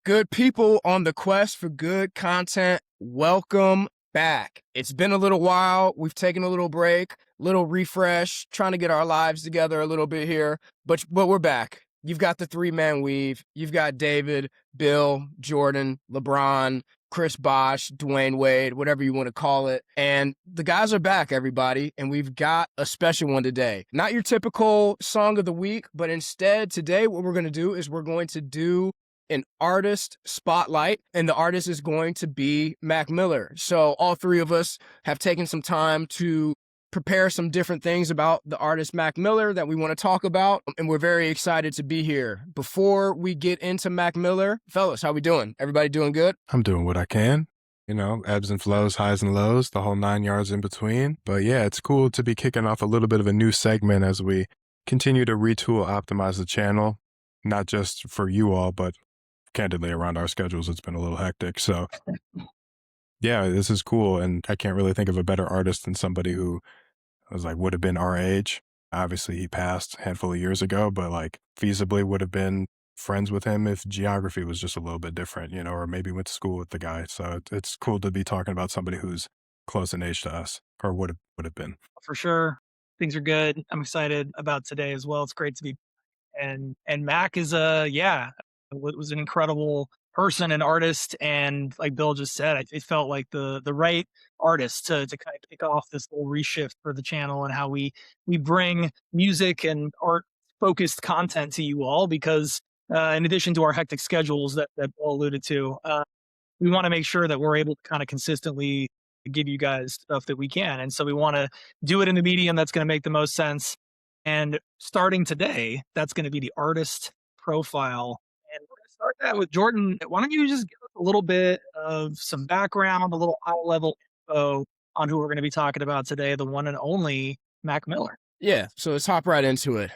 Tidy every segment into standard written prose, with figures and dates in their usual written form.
Good people on the quest for good content, welcome back. It's been a little while. We've taken a little break, little refresh, trying to get our lives together a little bit here, but we're back. You've got the three-man weave. You've got David, Bill, Jordan, LeBron, Chris Bosh, Dwayne Wade, whatever you want to call it. And the guys are back, everybody, and we've got a special one today. Not your typical song of the week, but instead today what we're going to do is we're going to do an artist spotlight, and the artist is going to be Mac Miller. So all three of us have taken some time to prepare some different things about the artist Mac Miller that we want to talk about, and we're very excited to be here. Before we get into Mac Miller, fellas, how we doing? Everybody doing good? I'm doing what I can. You know, ebbs and flows, highs and lows, the whole 9 yards in between. But yeah, it's cool to be kicking off a little bit of a new segment as we continue to retool, optimize the channel, not just for you all, but candidly around our schedules. It's been a little hectic. So yeah, this is cool. And I can't really think of a better artist than somebody who would have been our age. Obviously he passed a handful of years ago, but feasibly would have been friends with him if geography was just a little bit different, or maybe went to school with the guy. So it's cool to be talking about somebody who's close in age to us, or would have been. For sure. Things are good. I'm excited about today as well. It's great to be, and Mac is was an incredible person and artist, and like Bill just said, it felt like the right artist to kind of kick off this whole reshift for the channel and how we bring music and art focused content to you all, because in addition to our hectic schedules that Bill alluded to, we want to make sure that we're able to kind of consistently give you guys stuff that we can. And so we want to do it in the medium that's going to make the most sense. And starting today, that's going to be the artist profile. And we're going to start that with Jordan. Why don't you just give us a little bit of some background, a little high-level info on who we're going to be talking about today, the one and only Mac Miller. Yeah, so let's hop right into it.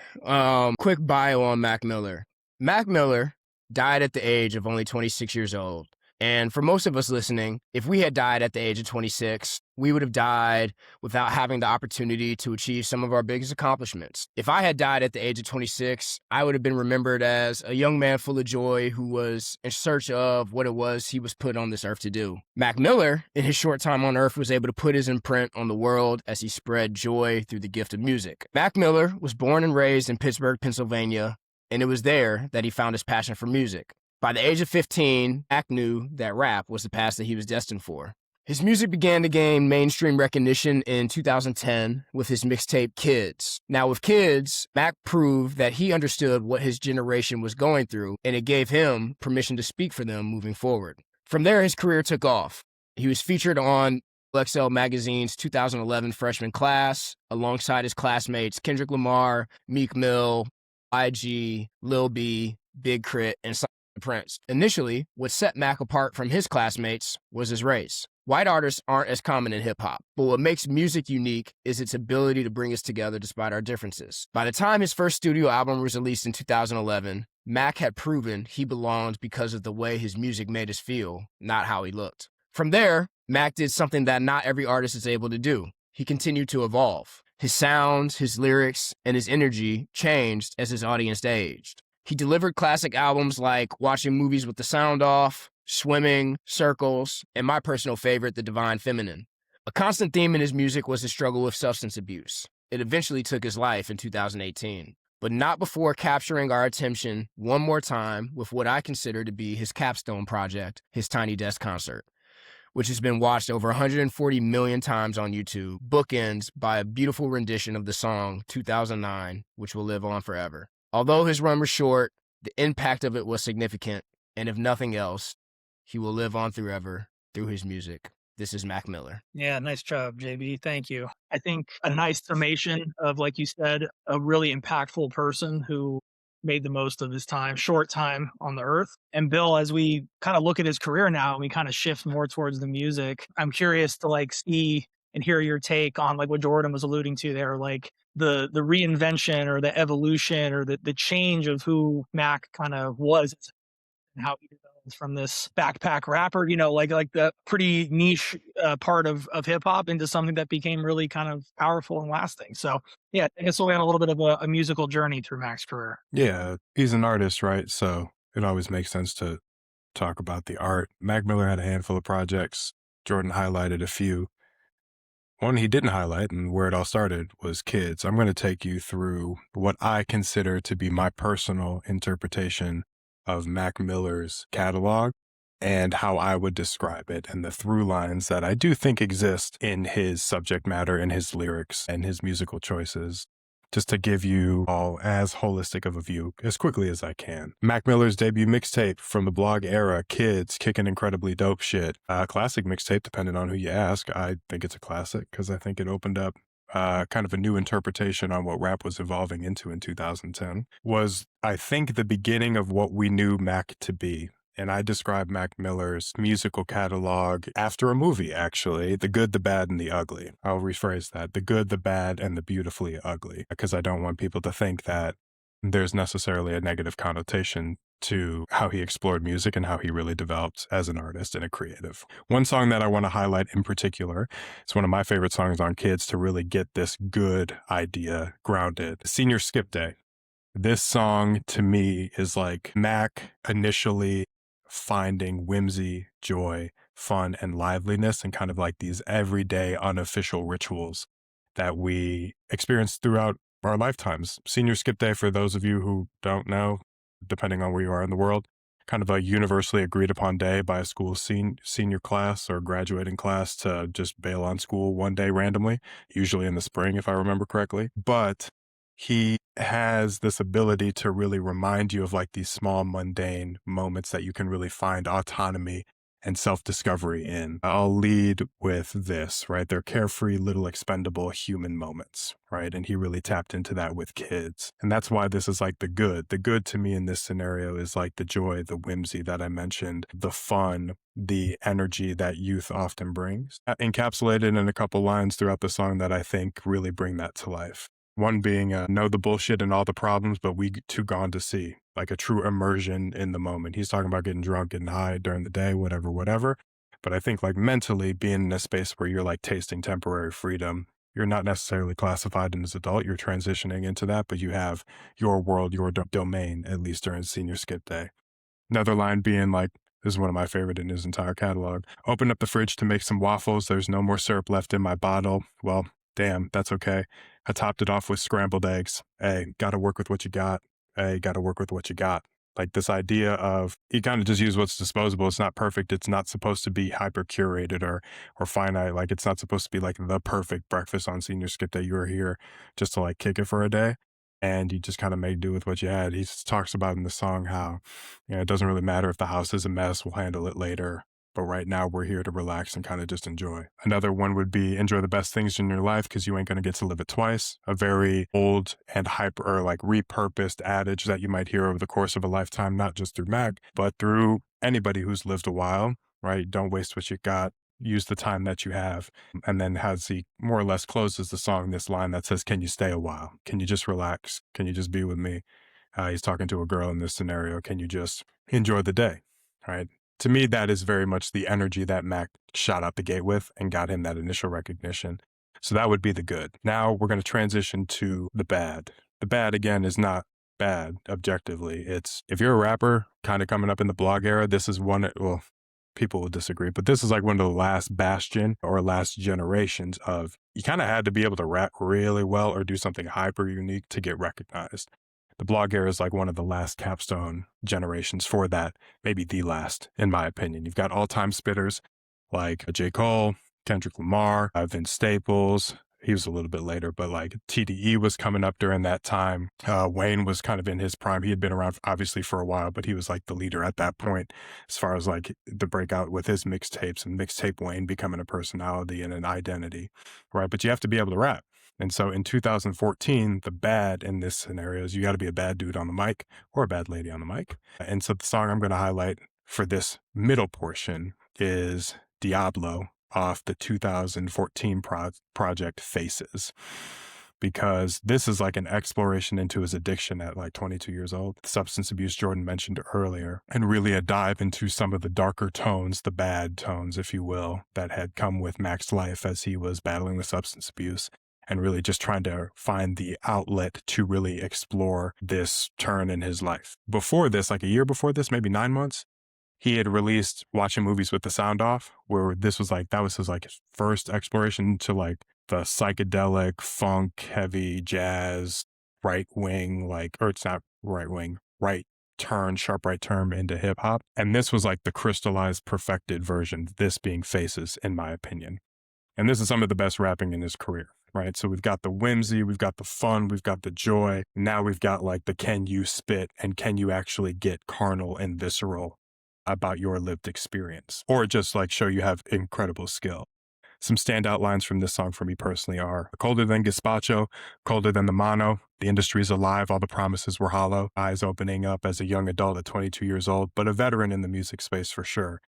Quick bio on Mac Miller. Mac Miller died at the age of only 26 years old. And for most of us listening, if we had died at the age of 26, we would have died without having the opportunity to achieve some of our biggest accomplishments. If I had died at the age of 26, I would have been remembered as a young man full of joy who was in search of what it was he was put on this earth to do. Mac Miller, in his short time on earth, was able to put his imprint on the world as he spread joy through the gift of music. Mac Miller was born and raised in Pittsburgh, Pennsylvania, and it was there that he found his passion for music. By the age of 15, Mac knew that rap was the path that he was destined for. His music began to gain mainstream recognition in 2010 with his mixtape K.I.D.S. Now with K.I.D.S, Mac proved that he understood what his generation was going through, and it gave him permission to speak for them moving forward. From there, his career took off. He was featured on XL Magazine's 2011 freshman class, alongside his classmates Kendrick Lamar, Meek Mill, IG, Lil B, Big Crit, and Prince. Initially, what set Mac apart from his classmates was his race. White artists aren't as common in hip-hop, but what makes music unique is its ability to bring us together despite our differences. By the time his first studio album was released in 2011, Mac had proven he belonged because of the way his music made us feel, not how he looked. From there, Mac did something that not every artist is able to do. He continued to evolve. His sounds, his lyrics, and his energy changed as his audience aged. He delivered classic albums like Watching Movies with the Sound Off, Swimming, Circles, and my personal favorite, The Divine Feminine. A constant theme in his music was his struggle with substance abuse. It eventually took his life in 2018, but not before capturing our attention one more time with what I consider to be his capstone project, his K.I.D.S concert, which has been watched over 140 million times on YouTube, bookends by a beautiful rendition of the song 2009, which will live on forever. Although his run was short, the impact of it was significant, and if nothing else, he will live on forever through his music. This is Mac Miller. Yeah, nice job, JB. Thank you. I think a nice summation of, like you said, a really impactful person who made the most of his short time on the earth. And Bill, as we kind of look at his career now, and we kind of shift more towards the music, I'm curious to see and hear your take on what Jordan was alluding to there, the reinvention or the evolution or the change of who Mac kind of was and how he developed from this backpack rapper, like the pretty niche part of hip hop into something that became really kind of powerful and lasting. So yeah, I guess we had a little bit of a musical journey through Mac's career. Yeah, he's an artist, right? So it always makes sense to talk about the art. Mac Miller had a handful of projects. Jordan highlighted a few. One he didn't highlight, and where it all started, was K.I.D.S. I'm going to take you through what I consider to be my personal interpretation of Mac Miller's catalog and how I would describe it, and the through lines that I do think exist in his subject matter and his lyrics and his musical choices, just to give you all as holistic of a view as quickly as I can. Mac Miller's debut mixtape from the blog era, K.I.D.S, kicking incredibly dope shit. Classic mixtape, depending on who you ask. I think it's a classic because I think it opened up kind of a new interpretation on what rap was evolving into in 2010. Was, I think, the beginning of what we knew Mac to be. And I describe Mac Miller's musical catalog after a movie, actually, The Good, the Bad, and the Ugly. I'll rephrase that, The Good, the Bad, and the Beautifully Ugly, because I don't want people to think that there's necessarily a negative connotation to how he explored music and how he really developed as an artist and a creative. One song that I want to highlight in particular, it's one of my favorite songs on K.I.D.S to really get this good idea grounded, Senior Skip Day. This song, to me, is like Mac initially finding whimsy, joy, fun, and liveliness and kind of like these everyday unofficial rituals that we experience throughout our lifetimes. Senior Skip Day, for those of you who don't know, depending on where you are in the world, kind of a universally agreed upon day by a school's senior class or graduating class to just bail on school one day randomly, usually in the spring, if I remember correctly. But he has this ability to really remind you of like these small mundane moments that you can really find autonomy and self-discovery in. I'll lead with this, right? They're carefree, little expendable human moments, right? And he really tapped into that with K.I.D.S. And that's why this is like the good. The good to me in this scenario is like the joy, the whimsy that I mentioned, the fun, the energy that youth often brings, encapsulated in a couple lines throughout the song that I think really bring that to life. One being, know the bullshit and all the problems, but we too gone to see, like a true immersion in the moment. He's talking about getting drunk, getting high during the day, whatever. But I think like mentally being in a space where you're like tasting temporary freedom, you're not necessarily classified as an adult, you're transitioning into that, but you have your world, your domain, at least during Senior Skip Day. Another line being like, this is one of my favorite in his entire catalog. Open up the fridge to make some waffles. There's no more syrup left in my bottle. Well, damn, that's okay. I topped it off with scrambled eggs. Hey, gotta work with what you got. Hey, gotta work with what you got. Like this idea of, you kind of just use what's disposable. It's not perfect. It's not supposed to be hyper curated or finite. Like it's not supposed to be like the perfect breakfast on Senior Skip Day. You were here just to like kick it for a day. And you just kind of make do with what you had. He talks about in the song how, it doesn't really matter if the house is a mess, we'll handle it later. But right now we're here to relax and kind of just enjoy. Another one would be enjoy the best things in your life because you ain't going to get to live it twice. A very old and hyper or like repurposed adage that you might hear over the course of a lifetime, not just through Mac, but through anybody who's lived a while, right? Don't waste what you got. Use the time that you have. And then has he more or less closes the song, this line that says, can you stay a while? Can you just relax? Can you just be with me? He's talking to a girl in this scenario. Can you just enjoy the day? Right? To me, that is very much the energy that Mac shot out the gate with and got him that initial recognition. So that would be the good. Now we're going to transition to the bad. The bad, again, is not bad objectively. It's, if you're a rapper kind of coming up in the blog era, this is one, well, people will disagree, but this is like one of the last bastion or last generations of, you kind of had to be able to rap really well or do something hyper unique to get recognized. The blog era is like one of the last capstone generations for that, maybe the last, in my opinion. You've got all-time spitters like J. Cole, Kendrick Lamar, Vince Staples. He was a little bit later, but like TDE was coming up during that time. Wayne was kind of in his prime. He had been around obviously for a while, but he was like the leader at that point as far as like the breakout with his mixtapes and mixtape Wayne becoming a personality and an identity, right? But you have to be able to rap. And so in 2014, the bad in this scenario is you got to be a bad dude on the mic or a bad lady on the mic. And so the song I'm going to highlight for this middle portion is Diablo off the 2014 project Faces, because this is like an exploration into his addiction at like 22 years old, substance abuse Jordan mentioned earlier, and really a dive into some of the darker tones, the bad tones, if you will, that had come with Mac's life as he was battling with substance abuse. And really just trying to find the outlet to really explore this turn in his life. Before this, like a year before this, maybe 9 months, he had released Watching Movies with the Sound Off, where this was like, that was his like his first exploration to like the psychedelic, funk, heavy jazz, right wing, like, or it's not right wing, right turn, sharp right turn into hip hop. And this was like the crystallized, perfected version, this being Faces, in my opinion. And this is some of the best rapping in his career, right? So we've got the whimsy, we've got the fun, we've got the joy. Now we've got like the can you spit and can you actually get carnal and visceral about your lived experience, or just like show you have incredible skill. Some standout lines from this song for me personally are colder than gazpacho, colder than the mono. The industry's alive, all the promises were hollow. Eyes opening up as a young adult at 22 years old, but a veteran in the music space for sure.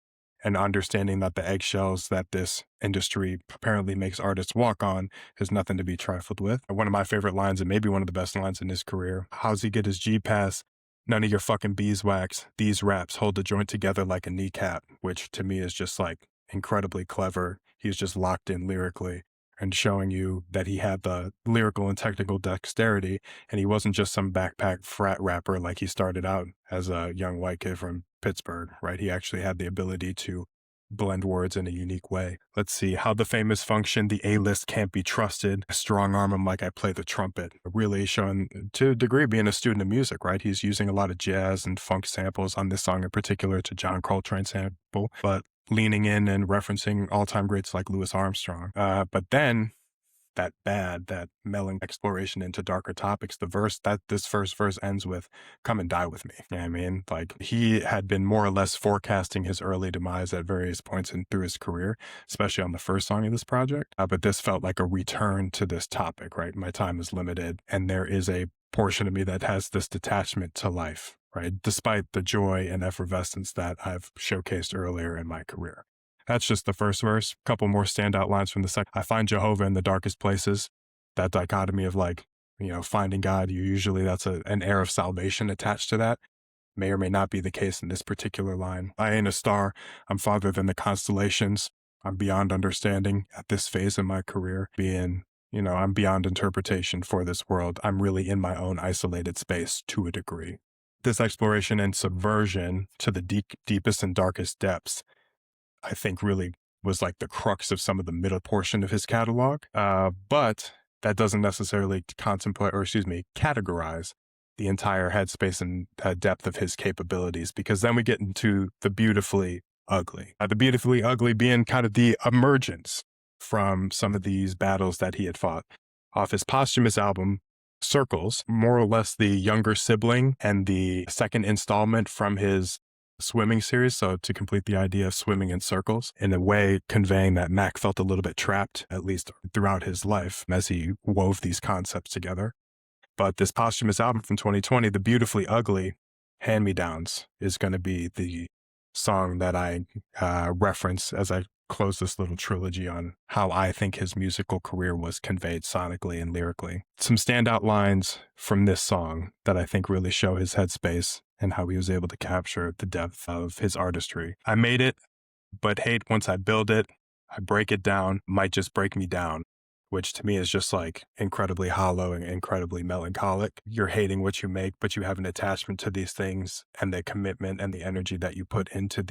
And understanding that the eggshells that this industry apparently makes artists walk on is nothing to be trifled with. One of my favorite lines, and maybe one of the best lines in his career, how's he get his G-Pass? None of your fucking beeswax. These raps hold the joint together like a kneecap, which to me is just like incredibly clever. He's just locked in lyrically and showing you that he had the lyrical and technical dexterity, and he wasn't just some backpack frat rapper like he started out as a young white kid from Pittsburgh, right? He actually had the ability to blend words in a unique way. Let's see. How the famous function, the A-list can't be trusted. Strong arm him like I play the trumpet. Really showing, to a degree, being a student of music, right? He's using a lot of jazz and funk samples on this song in particular, to John Coltrane sample, but leaning in and referencing all-time greats like Louis Armstrong. But then that melon exploration into darker topics, this first verse ends with "come and die with me." You know what I mean? Like, he had been more or less forecasting his early demise at various points through his career, especially on the first song of this project. But this felt like a return to this topic, right? My time is limited, and there is a portion of me that has this detachment to life, right? Despite the joy and effervescence that I've showcased earlier in my career. That's just the first verse. A couple more standout lines from the second. I find Jehovah in the darkest places. That dichotomy of like, finding God, that's an air of salvation attached to that. May or may not be the case in this particular line. I ain't a star. I'm farther than the constellations. I'm beyond understanding at this phase in my career. I'm beyond interpretation for this world. I'm really in my own isolated space to a degree. This exploration and subversion to the deepest and darkest depths, I think, really was like the crux of some of the middle portion of his catalog. But that doesn't necessarily categorize the entire headspace and depth of his capabilities, because then we get into the beautifully ugly. The beautifully ugly being kind of the emergence from some of these battles that he had fought. Off his posthumous album, Circles, more or less the younger sibling and the second installment from his swimming series, so to complete the idea of swimming in circles, in a way conveying that Mac felt a little bit trapped, at least throughout his life, as he wove these concepts together. But this posthumous album from 2020, The Beautifully Ugly, Hand-Me-Downs, is going to be the song that I reference as I close this little trilogy on how I think his musical career was conveyed sonically and lyrically. Some standout lines from this song that I think really show his headspace and how he was able to capture the depth of his artistry. I made it, but hate once I build it. I break it down, might just break me down, which to me is just like incredibly hollow and incredibly melancholic. You're hating what you make, but you have an attachment to these things and the commitment and the energy that you put into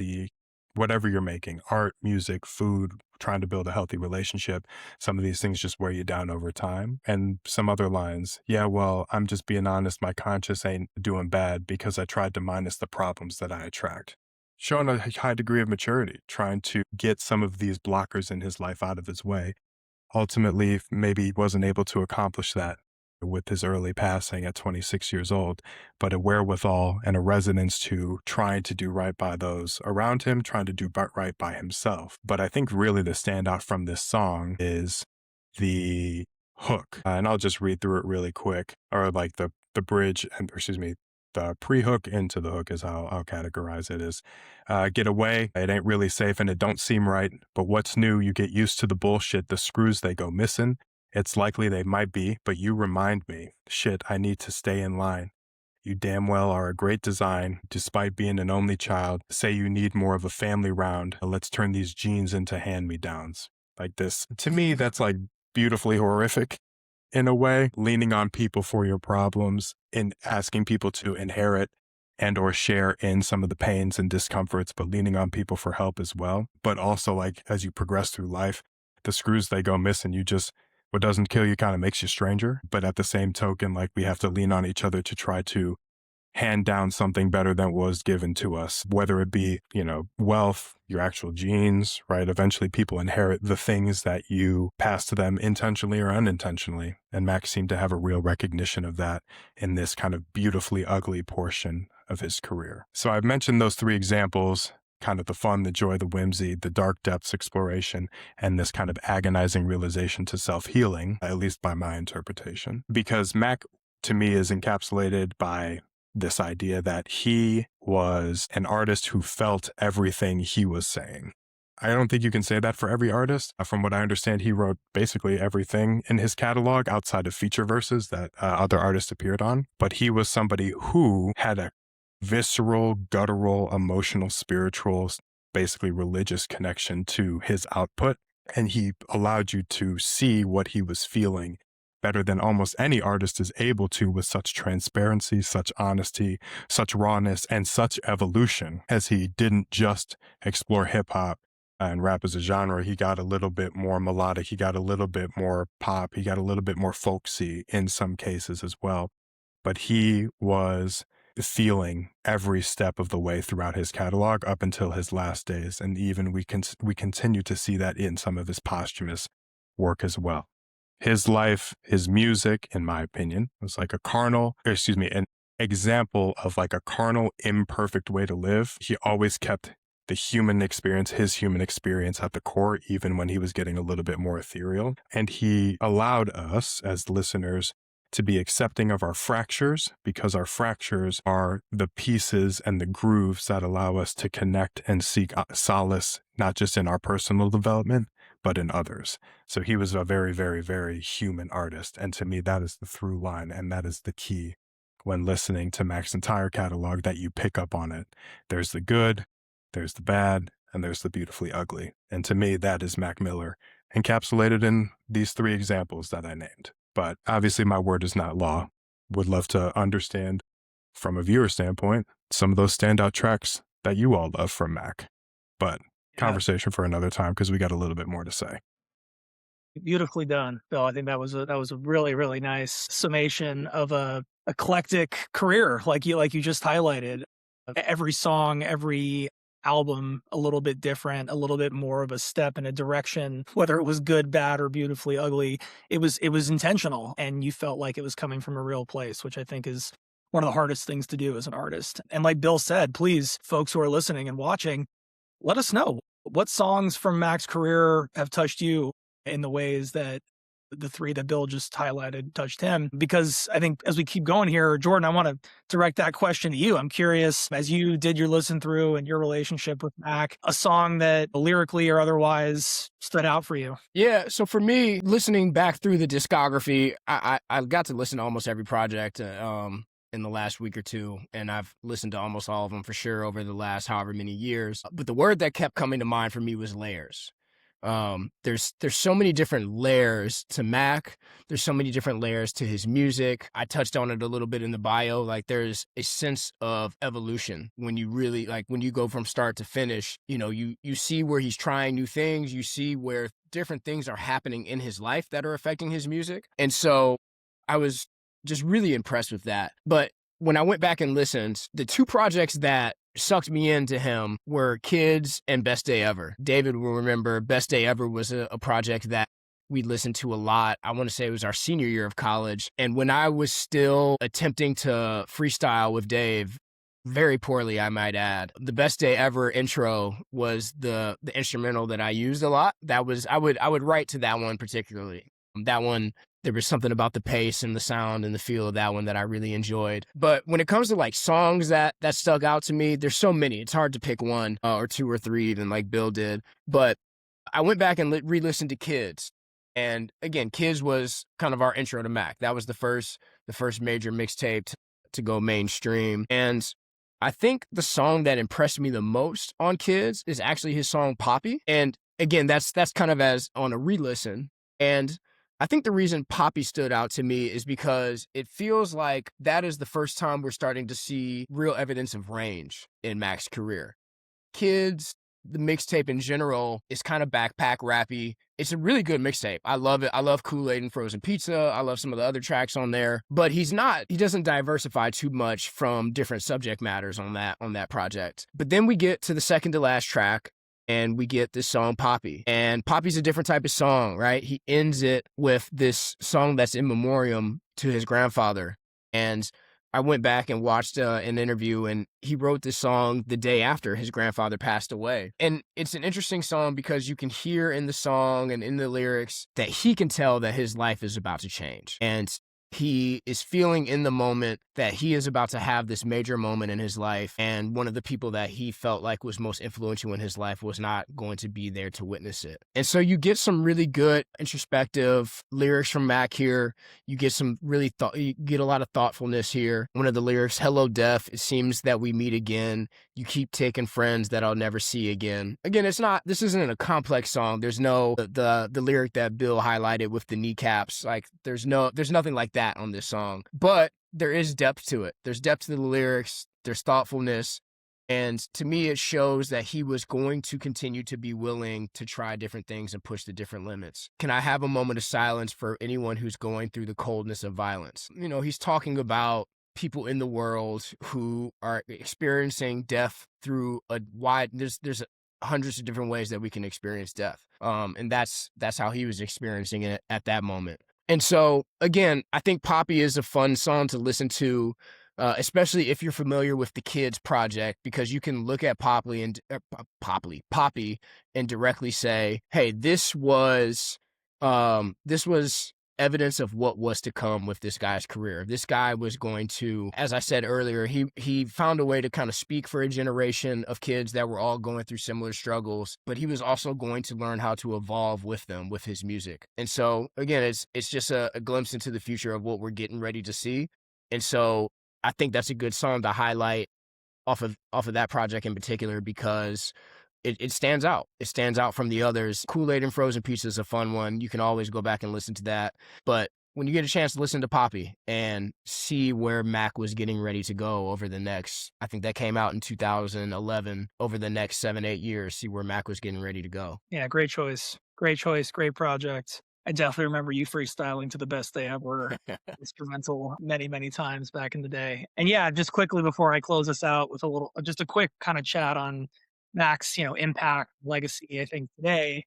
whatever you're making, art, music, food, trying to build a healthy relationship. Some of these things just wear you down over time. And some other lines, yeah, well, I'm just being honest, my conscience ain't doing bad because I tried to minus the problems that I attract. Showing a high degree of maturity, trying to get some of these blockers in his life out of his way. Ultimately, maybe he wasn't able to accomplish that with his early passing at 26 years old, but a wherewithal and a resonance to trying to do right by those around him, trying to do right by himself. But I think really the standout from this song is the hook. And I'll just read through it really quick, or like the bridge, the pre-hook into the hook is how I'll categorize it is, get away, it ain't really safe and it don't seem right, but what's new, you get used to the bullshit, the screws, they go missing. It's likely they might be, but you remind me, shit, I need to stay in line. You damn well are a great design, despite being an only child. Say you need more of a family round. Let's turn these jeans into hand-me-downs. Like this. To me, that's like beautifully horrific in a way, leaning on people for your problems and asking people to inherit and or share in some of the pains and discomforts, but leaning on people for help as well. But also, like, as you progress through life, the screws, they go missing. What doesn't kill you kind of makes you stranger. But at the same token, like, we have to lean on each other to try to hand down something better than was given to us, whether it be, wealth, your actual genes, right? Eventually people inherit the things that you pass to them intentionally or unintentionally. And Max seemed to have a real recognition of that in this kind of beautifully ugly portion of his career. So I've mentioned those three examples, kind of the fun, the joy, the whimsy, the dark depths exploration, and this kind of agonizing realization to self-healing, at least by my interpretation. Because Mac, to me, is encapsulated by this idea that he was an artist who felt everything he was saying. I don't think you can say that for every artist. From what I understand, he wrote basically everything in his catalog outside of feature verses that other artists appeared on. But he was somebody who had a visceral, guttural, emotional, spiritual, basically religious connection to his output. And he allowed you to see what he was feeling better than almost any artist is able to, with such transparency, such honesty, such rawness, and such evolution. As he didn't just explore hip hop and rap as a genre, he got a little bit more melodic, he got a little bit more pop, he got a little bit more folksy in some cases as well. But he was feeling every step of the way throughout his catalog up until his last days. And even we continue to see that in some of his posthumous work as well. His life, his music, in my opinion, was like an example of like a carnal, imperfect way to live. He always kept the human experience, his human experience at the core, even when he was getting a little bit more ethereal. And he allowed us as listeners to be accepting of our fractures, because our fractures are the pieces and the grooves that allow us to connect and seek solace, not just in our personal development, but in others. So he was a very, very, very human artist. And to me, that is the through line. And that is the key when listening to Mac's entire catalog, that you pick up on it. There's the good, there's the bad, and there's the beautifully ugly. And to me, that is Mac Miller, encapsulated in these three examples that I named. But obviously my word is not law. Would love to understand from a viewer standpoint some of those standout tracks that you all love from Mac. But conversation for another time, because we got a little bit more to say. Beautifully done, Bill. I think that was a really, really nice summation of a eclectic career, like you just highlighted. Every song, every album, a little bit different, a little bit more of a step in a direction, whether it was good, bad, or beautifully ugly. It was intentional, and you felt like it was coming from a real place, which I think is one of the hardest things to do as an artist. And like Bill said, please, folks who are listening and watching, let us know what songs from Mac's career have touched you in the ways that the three that Bill just highlighted touched him. Because I think as we keep going here, Jordan, I want to direct that question to you. I'm curious, as you did your listen through and your relationship with Mac, a song that lyrically or otherwise stood out for you. Yeah, so for me, listening back through the discography, I got to listen to almost every project in the last week or two, and I've listened to almost all of them for sure over the last however many years. But the word that kept coming to mind for me was layers. There's so many different layers to Mac. There's so many different layers to his music. I touched on it a little bit in the bio. Like, there's a sense of evolution when you really, like, when you go from start to finish, you see where he's trying new things. You see where different things are happening in his life that are affecting his music. And so I was just really impressed with that. But when I went back and listened, the two projects that sucked me into him were K.I.D.S and Best Day Ever. David will remember Best Day Ever was a project that we listened to a lot. I want to say it was our senior year of college. And when I was still attempting to freestyle with Dave, very poorly, I might add, the Best Day Ever intro was the instrumental that I used a lot. That was, I would write to that one particularly. That one, there was something about the pace and the sound and the feel of that one that I really enjoyed. But when it comes to like songs that stuck out to me, there's so many. It's hard to pick one or two or three even, like Bill did. But I went back and re-listened to K.I.D.S. And again, K.I.D.S was kind of our intro to Mac. That was the first major mixtape to go mainstream. And I think the song that impressed me the most on K.I.D.S is actually his song Poppy. And again, that's kind of as on a re-listen. And I think the reason Poppy stood out to me is because it feels like that is the first time we're starting to see real evidence of range in Mac's career. Kids, the mixtape in general is kind of backpack rappy. It's a really good mixtape. I love it. I love Kool-Aid and Frozen Pizza. I love some of the other tracks on there. But he doesn't diversify too much from different subject matters on that project. But then we get to the second to last track, and we get this song Poppy. And Poppy's a different type of song, right? He ends it with this song that's in memoriam to his grandfather. And I went back and watched an interview, and he wrote this song the day after his grandfather passed away. And it's an interesting song because you can hear in the song and in the lyrics that he can tell that his life is about to change. And he is feeling in the moment that he is about to have this major moment in his life, and one of the people that he felt like was most influential in his life was not going to be there to witness it. And so you get some really good introspective lyrics from Mac here. You get you get a lot of thoughtfulness here. One of the lyrics, "Hello death, it seems that we meet again. You keep taking friends that I'll never see again." Again, this isn't a complex song. There's no the lyric that Bill highlighted with the kneecaps. Like there's nothing like that on this song. But there is depth to it. There's depth to the lyrics, there's thoughtfulness. And to me, it shows that he was going to continue to be willing to try different things and push the different limits. Can I have a moment of silence for anyone who's going through the coldness of violence? You know, he's talking about people in the world who are experiencing death through there's hundreds of different ways that we can experience death. And that's how he was experiencing it at that moment. And so, again, I think Poppy is a fun song to listen to, especially if you're familiar with the K.I.D.S project, because you can look at Poppy and directly say, hey, this was evidence of what was to come with this guy's career. This guy was going to, as I said earlier, he found a way to kind of speak for a generation of kids that were all going through similar struggles, but he was also going to learn how to evolve with them, with his music. And so, again, it's just a glimpse into the future of what we're getting ready to see. And so I think that's a good song to highlight off of that project in particular, because it stands out. It stands out from the others. Kool-Aid and Frozen Pizza is a fun one. You can always go back and listen to that. But when you get a chance to listen to Poppy and see where Mac was getting ready to go over the next, I think that came out in 2011, over the next 7-8 years, see where Mac was getting ready to go. Yeah, great choice. Great choice. Great project. I definitely remember you freestyling to the best they ever instrumental many, many times back in the day. And yeah, just quickly before I close this out with just a quick kind of chat on Mac's, impact, legacy, I think today,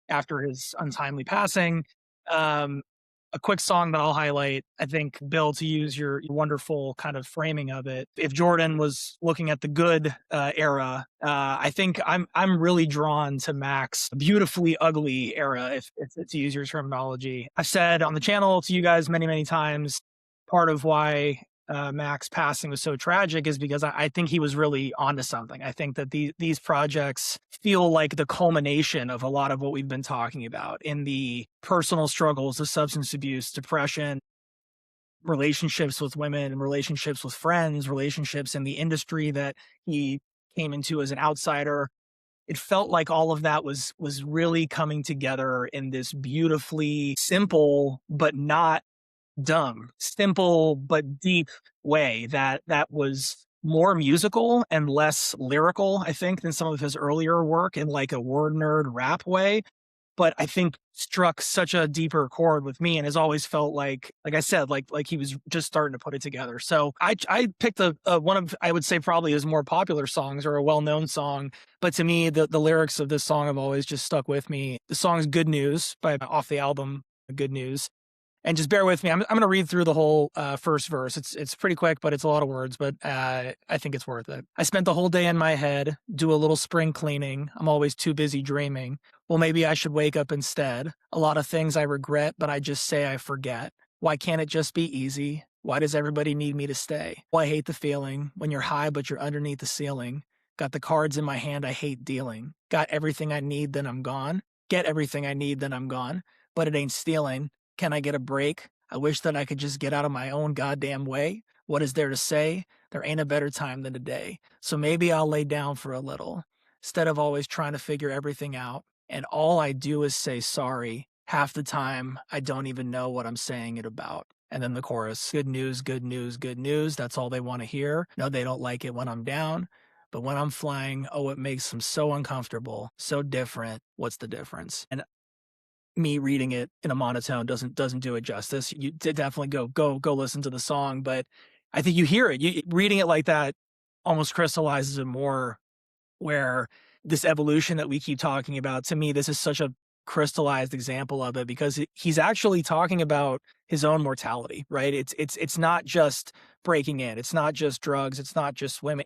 after his untimely passing. A quick song that I'll highlight, I think, Bill, to use your wonderful kind of framing of it. If Jordan was looking at the good era, I think I'm really drawn to Mac's beautifully ugly era, if to use your terminology. I've said on the channel to you guys many, many times, part of why Mac's passing was so tragic is because I think he was really onto something. I think that these projects feel like the culmination of a lot of what we've been talking about in the personal struggles of substance abuse, depression, relationships with women, and relationships with friends, relationships in the industry that he came into as an outsider. It felt like all of that was really coming together in this beautifully simple but not dumb, simple but deep way that was more musical and less lyrical, I think, than some of his earlier work in like a word nerd rap way. But I think struck such a deeper chord with me, and has always felt like I said, like he was just starting to put it together. So I picked one of, I would say, probably his more popular songs, or a well-known song. But to me, the lyrics of this song have always just stuck with me. The song is "Good News" off the album "Good News." And just bear with me. I'm going to read through the whole first verse. It's pretty quick, but it's a lot of words, but I think it's worth it. I spent the whole day in my head, do a little spring cleaning. I'm always too busy dreaming. Well, maybe I should wake up instead. A lot of things I regret, but I just say I forget. Why can't it just be easy? Why does everybody need me to stay? Well, I hate the feeling when you're high, but you're underneath the ceiling. Got the cards in my hand I hate dealing. Got everything I need, then I'm gone. Get everything I need, then I'm gone. But it ain't stealing. Can I get a break? I wish that I could just get out of my own goddamn way. What is there to say? There ain't a better time than today. So maybe I'll lay down for a little, instead of always trying to figure everything out. And all I do is say sorry. half the time I don't even know what I'm saying it about. And then the chorus, good news, good news, good news. That's all they want to hear. No, they don't like it when I'm down. But when I'm flying, oh, it makes them so uncomfortable, so different. What's the difference? And me reading it in a monotone doesn't do it justice. You definitely go listen to the song, but I think you hear it. You reading it like that almost crystallizes it more, where this evolution that we keep talking about, to me, this is such a crystallized example of it, because he's actually talking about his own mortality, right? It's not just breaking in, it's not just drugs, it's not just women.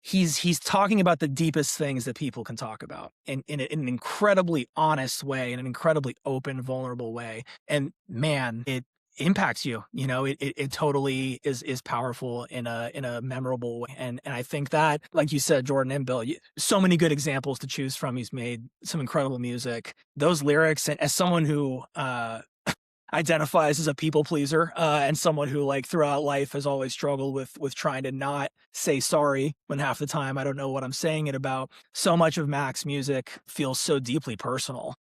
He's talking about the deepest things that people can talk about in an incredibly honest way, in an incredibly open, vulnerable way. And man, it impacts you. You know, it totally is powerful in a memorable way. And I think that, like you said, Jordan and Bill, so many good examples to choose from. He's made some incredible music. Those lyrics, and as someone who identifies as a people pleaser, and someone who, like, throughout life has always struggled with trying to not say sorry when half the time I don't know what I'm saying it about. So much of Mac's music feels so deeply personal.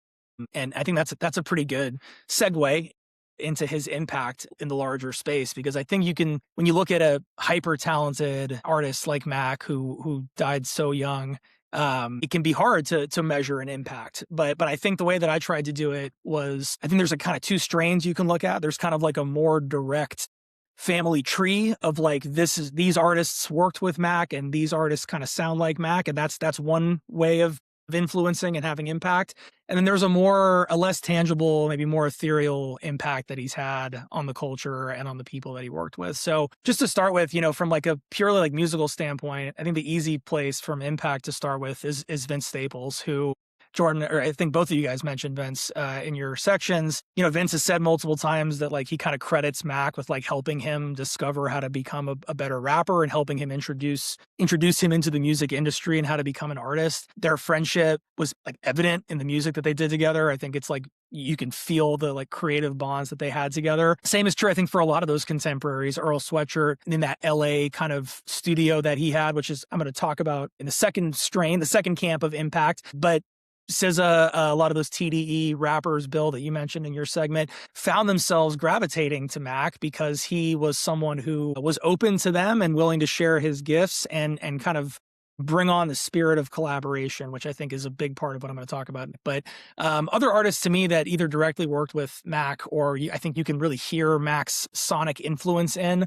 And I think that's a pretty good segue into his impact in the larger space, because I think you can, when you look at a hyper talented artist like Mac, who died so young, it can be hard to measure an impact. But I think the way that I tried to do it was, I think there's a kind of two strains you can look at. There's kind of like a more direct family tree of, like, these artists worked with Mac and these artists kind of sound like Mac, and that's one way of influencing and having impact. And then there's a less tangible, maybe more ethereal impact that he's had on the culture and on the people that he worked with. So just to start with, from like a purely like musical standpoint, I think the easy place from impact to start with is Vince Staples, who Jordan, or I think both of you guys mentioned Vince in your sections. Vince has said multiple times that, like, he kind of credits Mac with, like, helping him discover how to become a better rapper and helping him introduce him into the music industry and how to become an artist. Their friendship was, like, evident in the music that they did together. I think it's like you can feel the, like, creative bonds that they had together. Same is true, I think, for a lot of those contemporaries. Earl Sweatshirt in that LA kind of studio that he had, which is, I'm going to talk about in the second strain, the second camp of impact. But says a lot of those TDE rappers, Bill, that you mentioned in your segment, found themselves gravitating to Mac because he was someone who was open to them and willing to share his gifts and kind of bring on the spirit of collaboration, which I think is a big part of what I'm going to talk about. But other artists to me that either directly worked with Mac, or I think you can really hear Mac's sonic influence in.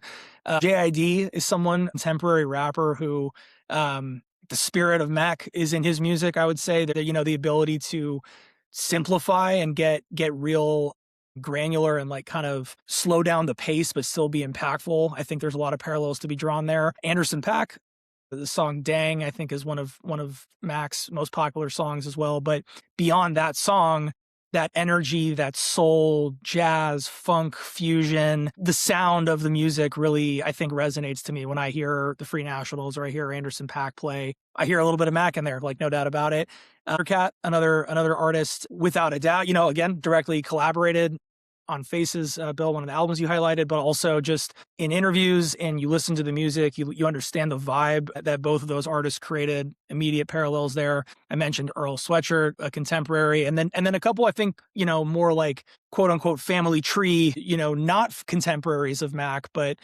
K.I.D. is someone, contemporary rapper, who the spirit of Mac is in his music. I would say that, the ability to simplify and get real granular and, like, kind of slow down the pace but still be impactful. I think there's a lot of parallels to be drawn there. Anderson .Paak, the song Dang, I think, is one of Mac's most popular songs as well. But beyond that song, that energy, that soul, jazz, funk fusion, the sound of the music really, I think, resonates to me when I hear the Free Nationals or I hear Anderson .Paak play. I hear a little bit of Mac in there, like, no doubt about it. Cat, another artist, without a doubt, again, directly collaborated on Faces, Bill, one of the albums you highlighted, but also just in interviews, and you listen to the music, you understand the vibe that both of those artists created. Immediate parallels there. I mentioned Earl Sweatshirt, a contemporary, and then a couple, I think, more like quote unquote family tree, not contemporaries of Mac, but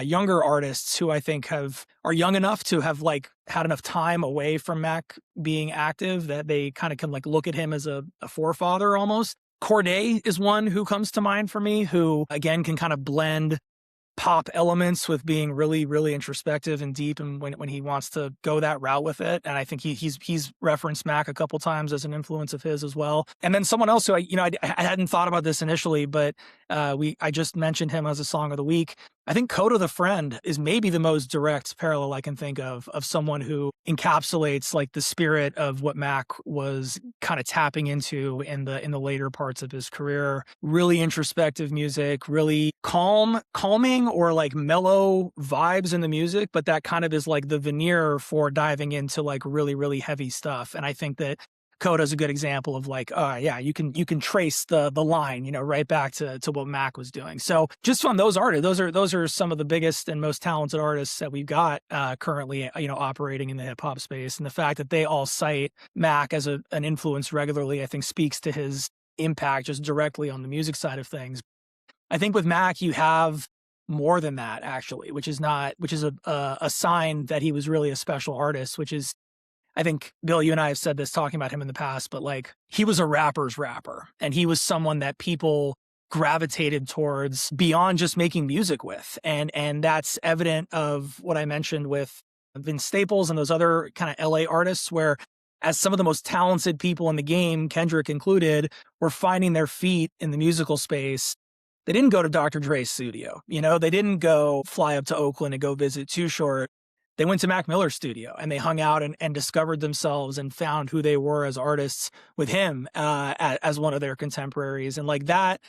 younger artists who I think are young enough to have, like, had enough time away from Mac being active that they kind of can, like, look at him as a forefather almost. Corday is one who comes to mind for me, who, again, can kind of blend pop elements with being really, really introspective and deep, and when he wants to go that route with it. And I think he's referenced Mac a couple times as an influence of his as well. And then someone else who I hadn't thought about this initially, but I just mentioned him as a song of the week. I think Coda the Friend is maybe the most direct parallel I can think of someone who encapsulates, like, the spirit of what Mac was kind of tapping into in the later parts of his career. Really introspective music, really calming or, like, mellow vibes in the music, but that kind of is, like, the veneer for diving into, like, really, really heavy stuff. And I think that Coda is a good example of, like, you can trace the line, right back to what Mac was doing. So just from those artists, those are some of the biggest and most talented artists that we've got currently, operating in the hip hop space. And the fact that they all cite Mac as an influence regularly, I think, speaks to his impact just directly on the music side of things. I think with Mac, you have more than that actually, which is a sign that he was really a special artist, which is, I think, Bill, you and I have said this talking about him in the past, but like he was a rapper's rapper, and he was someone that people gravitated towards beyond just making music with. And that's evident of what I mentioned with Vince Staples and those other kind of LA artists, where as some of the most talented people in the game, Kendrick included, were finding their feet in the musical space. They didn't go to Dr. Dre's studio. They didn't go fly up to Oakland and go visit Too Short. They went to Mac Miller's studio and they hung out and discovered themselves and found who they were as artists with him as one of their contemporaries. And like that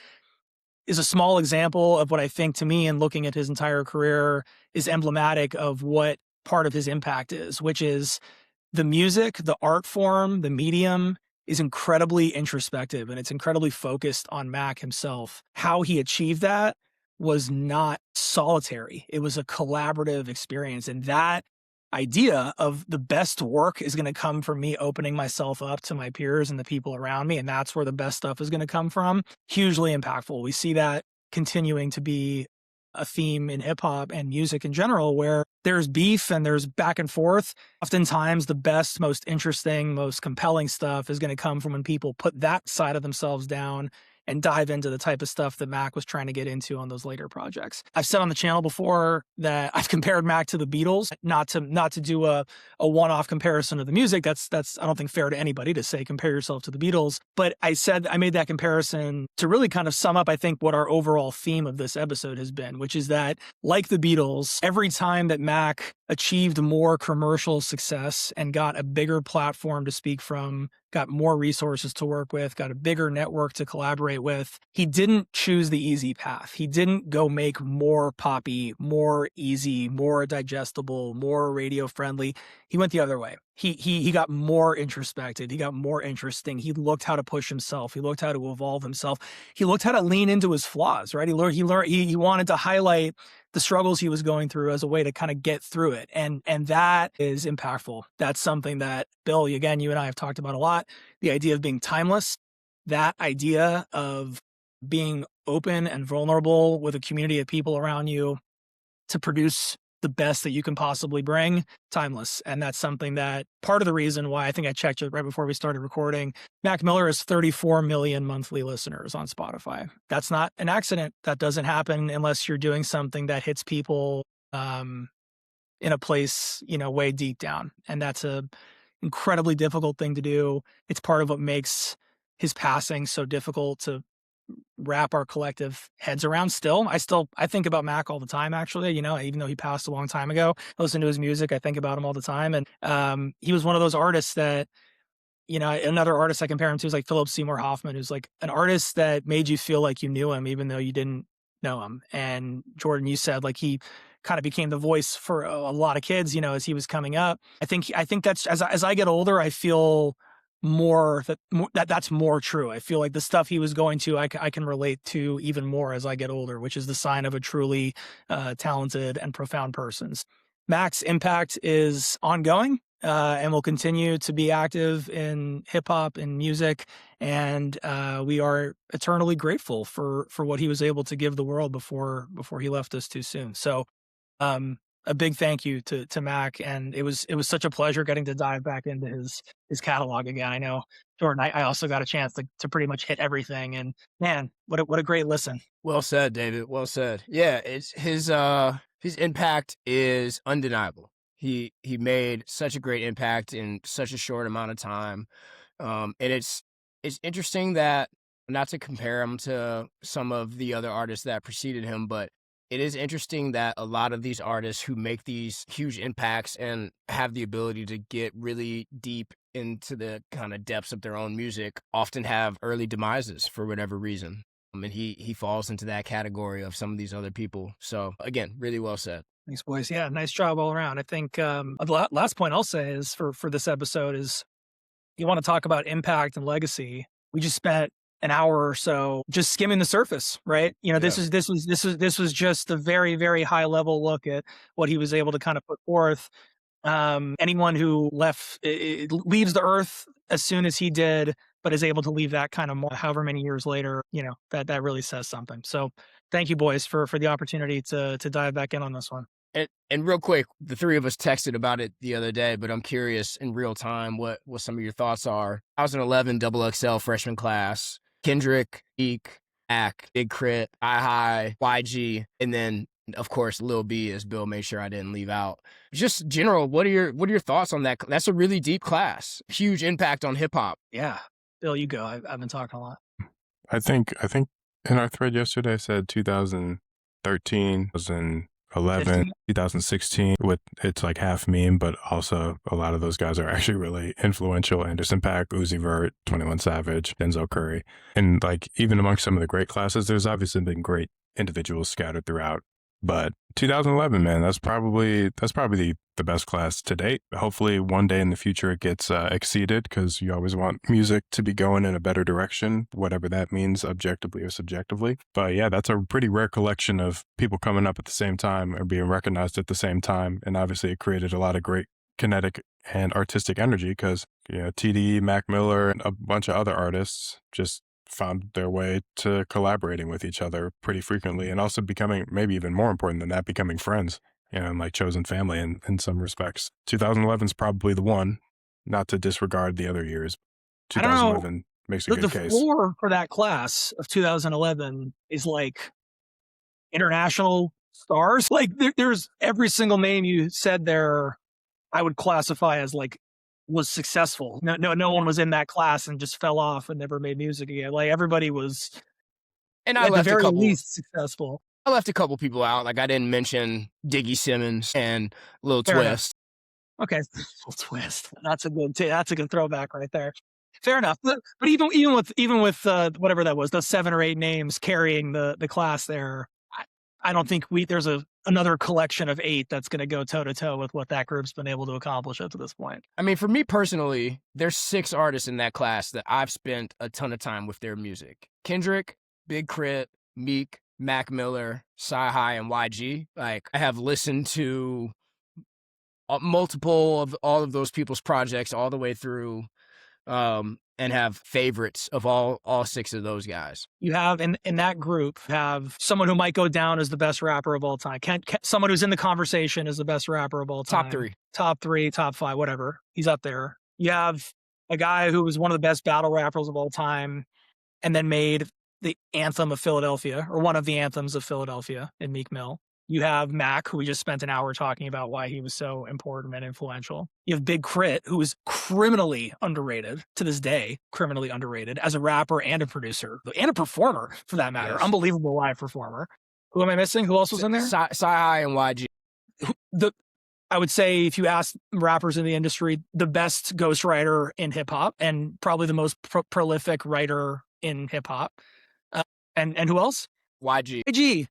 is a small example of what I think, to me, in looking at his entire career, is emblematic of what part of his impact is, which is the music, the art form, the medium is incredibly introspective and it's incredibly focused on Mac himself. How he achieved that was not solitary. It was a collaborative experience. And that idea of the best work is going to come from me opening myself up to my peers and the people around me, and that's where the best stuff is going to come from, hugely impactful. We see that continuing to be a theme in hip hop and music in general, where there's beef and there's back and forth. Oftentimes the best, most interesting, most compelling stuff is going to come from when people put that side of themselves down and dive into the type of stuff that Mac was trying to get into on those later projects. I've said on the channel before that I've compared Mac to the Beatles, not to do a one-off comparison of the music. That's I don't think fair to anybody to say compare yourself to the Beatles. But I made that comparison to really kind of sum up, I think, what our overall theme of this episode has been, which is that, like the Beatles, every time that Mac achieved more commercial success and got a bigger platform to speak from, got more resources to work with, got a bigger network to collaborate with, he didn't choose the easy path. He didn't go make more poppy, more easy, more digestible, more radio friendly. He went the other way. He got more introspective. He got more interesting. He looked how to push himself. He looked how to evolve himself. He looked how to lean into his flaws, right? He wanted to highlight the struggles he was going through as a way to kind of get through it. And that is impactful. That's something that, Bill, again, you and I have talked about a lot. The idea of being timeless, that idea of being open and vulnerable with a community of people around you to produce the best that you can possibly bring, timeless. And that's something that, part of the reason why, I think I checked it right before we started recording, Mac Miller has 34 million monthly listeners on Spotify. That's not an accident. That doesn't happen unless you're doing something that hits people in a place, way deep down. And that's a incredibly difficult thing to do. It's part of what makes his passing so difficult to wrap our collective heads around. I think about Mac all the time, actually, even though he passed a long time ago. I listen to his music. I think about him all the time. And he was one of those artists that, another artist I compare him to is like Philip Seymour Hoffman, who's like an artist that made you feel like you knew him, even though you didn't know him. And Jordan, you said like he kind of became the voice for a lot of kids, as he was coming up. I think that's, as I get older, I feel more that's more true. I feel like the stuff he was going to, I can relate to even more as I get older, which is the sign of a truly talented and profound person. Mac's impact is ongoing and will continue to be active in hip hop and music. And we are eternally grateful for what he was able to give the world before he left us too soon. So a big thank you to Mac, and it was such a pleasure getting to dive back into his catalog again. I know, Jordan, I also got a chance to pretty much hit everything, and man, what a great listen. Well said, David. Well said. Yeah, it's his impact is undeniable. He made such a great impact in such a short amount of time, and it's interesting that, not to compare him to some of the other artists that preceded him, but it is interesting that a lot of these artists who make these huge impacts and have the ability to get really deep into the kind of depths of their own music often have early demises for whatever reason. And he falls into that category of some of these other people. So again, really well said. Thanks, boys. Yeah, nice job all around. I think the last point I'll say is for this episode is, you want to talk about impact and legacy. We just spent an hour or so just skimming the surface, right? This was just a very, very high level look at what he was able to kind of put forth. Anyone who leaves the earth as soon as he did but is able to leave that kind of however many years later, that really says something. So thank you, boys, for the opportunity to dive back in on this one. And real quick, the three of us texted about it the other day, but I'm curious in real time what some of your thoughts are. 2011 Double XL freshman class, Kendrick, Eek, Ack, Big Crit, I YG, and then of course Lil B, as Bill made sure I didn't leave out. Just general, what are your thoughts on that? That's a really deep class, huge impact on hip hop. Yeah, Bill, you go. I've been talking a lot. I think in our thread yesterday I said 2013 was in 11, 2016, with it's like half meme, but also a lot of those guys are actually really influential. Anderson .Paak, Uzi Vert, 21 Savage, Denzel Curry. And like even amongst some of the great classes, there's obviously been great individuals scattered throughout. But 2011, man, that's probably the best class to date. Hopefully one day in the future it gets exceeded, because you always want music to be going in a better direction, whatever that means objectively or subjectively. But yeah, that's a pretty rare collection of people coming up at the same time or being recognized at the same time. And obviously it created a lot of great kinetic and artistic energy, because TDE, Mac Miller, and a bunch of other artists just found their way to collaborating with each other pretty frequently, and also becoming, maybe even more important than that, becoming friends, and like chosen family in some respects. 2011 is probably the one, not to disregard the other years. 2011 makes a good the case. The floor for that class of 2011 is like international stars. Like there's every single name you said there, I would classify as like was successful. No one was in that class and just fell off and never made music again. Like everybody was, And at the very least, successful. I left a couple people out. Like I didn't mention Diggy Simmons and Lil Twist. Okay, Lil Twist. That's a good throwback right there. Fair enough. But even with whatever that was, those 7 or 8 names carrying the class there, I don't think there's another collection of 8 that's going to go toe to toe with what that group's been able to accomplish up to this point. I mean, for me personally, there's 6 artists in that class that I've spent a ton of time with their music: Kendrick, Big Crit, Meek, Mac Miller, Sci-Hi, and YG. Like I have listened to multiple of all of those people's projects all the way through. And have favorites of all 6 of those guys. You have in that group have someone who might go down as the best rapper of all time. Someone who's in the conversation as the best rapper of all time. Top 3, top 5, whatever. He's up there. You have a guy who was one of the best battle rappers of all time, and then made the anthem of Philadelphia, or one of the anthems of Philadelphia, in Meek Mill. You have Mac, who we just spent an hour talking about why he was so important and influential. You have Big Crit, who is criminally underrated to this day, criminally underrated as a rapper and a producer and a performer, for that matter. Yes. Unbelievable live performer. Who am I missing? Who else was in there? Sci-Hi and YG. I would say, if you ask rappers in the industry, the best ghostwriter in hip hop, and probably the most prolific writer in hip hop. And who else? YG.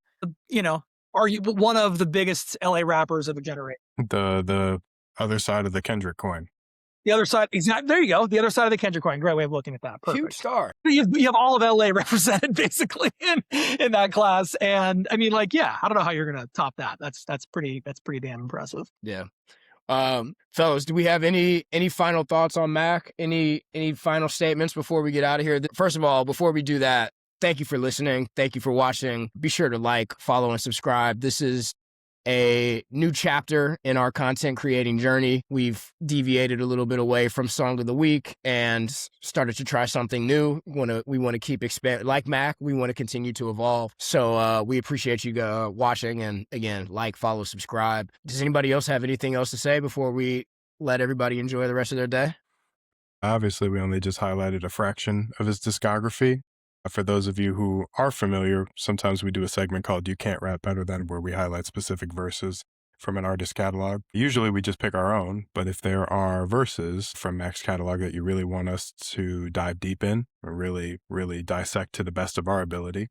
Are you one of the biggest LA rappers of a generation? The other side of the Kendrick coin. The other side, exactly. There you go. The other side of the Kendrick coin. Great way of looking at that. Perfect. Huge star. You have all of LA represented basically in that class, and I mean, like, yeah, I don't know how you're gonna top that. That's pretty damn impressive. Yeah. Fellas, do we have any final thoughts on Mac? Any final statements before we get out of here? First of all, before we do that, thank you for listening. Thank you for watching. Be sure to like, follow, and subscribe. This is a new chapter in our content creating journey. We've deviated a little bit away from Song of the Week and started to try something new. We want to keep expanding. Like Mac, we want to continue to evolve. So we appreciate you watching. And again, like, follow, subscribe. Does anybody else have anything else to say before we let everybody enjoy the rest of their day? Obviously, we only just highlighted a fraction of his discography. For those of you who are familiar, sometimes we do a segment called You Can't Rap Better Than, where we highlight specific verses from an artist's catalog. Usually we just pick our own, but if there are verses from Mac's catalog that you really want us to dive deep in or really, really dissect to the best of our ability,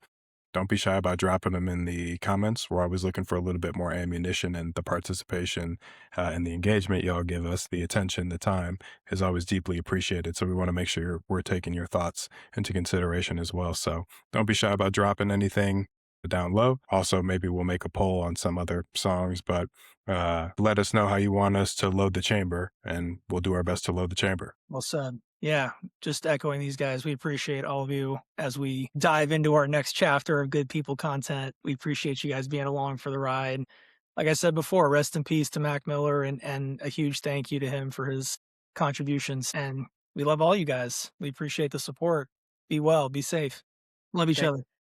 don't be shy about dropping them in the comments. We're always looking for a little bit more ammunition, and the participation and the engagement y'all give us, the attention, the time, is always deeply appreciated. So we want to make sure we're taking your thoughts into consideration as well. So don't be shy about dropping anything down low. Also, maybe we'll make a poll on some other songs, but let us know how you want us to load the chamber, and we'll do our best to load the chamber. Well said. Yeah, just echoing these guys. We appreciate all of you as we dive into our next chapter of Good People content. We appreciate you guys being along for the ride. Like I said before, rest in peace to Mac Miller, and a huge thank you to him for his contributions. And we love all you guys. We appreciate the support. Be well, be safe. Love each Thank other.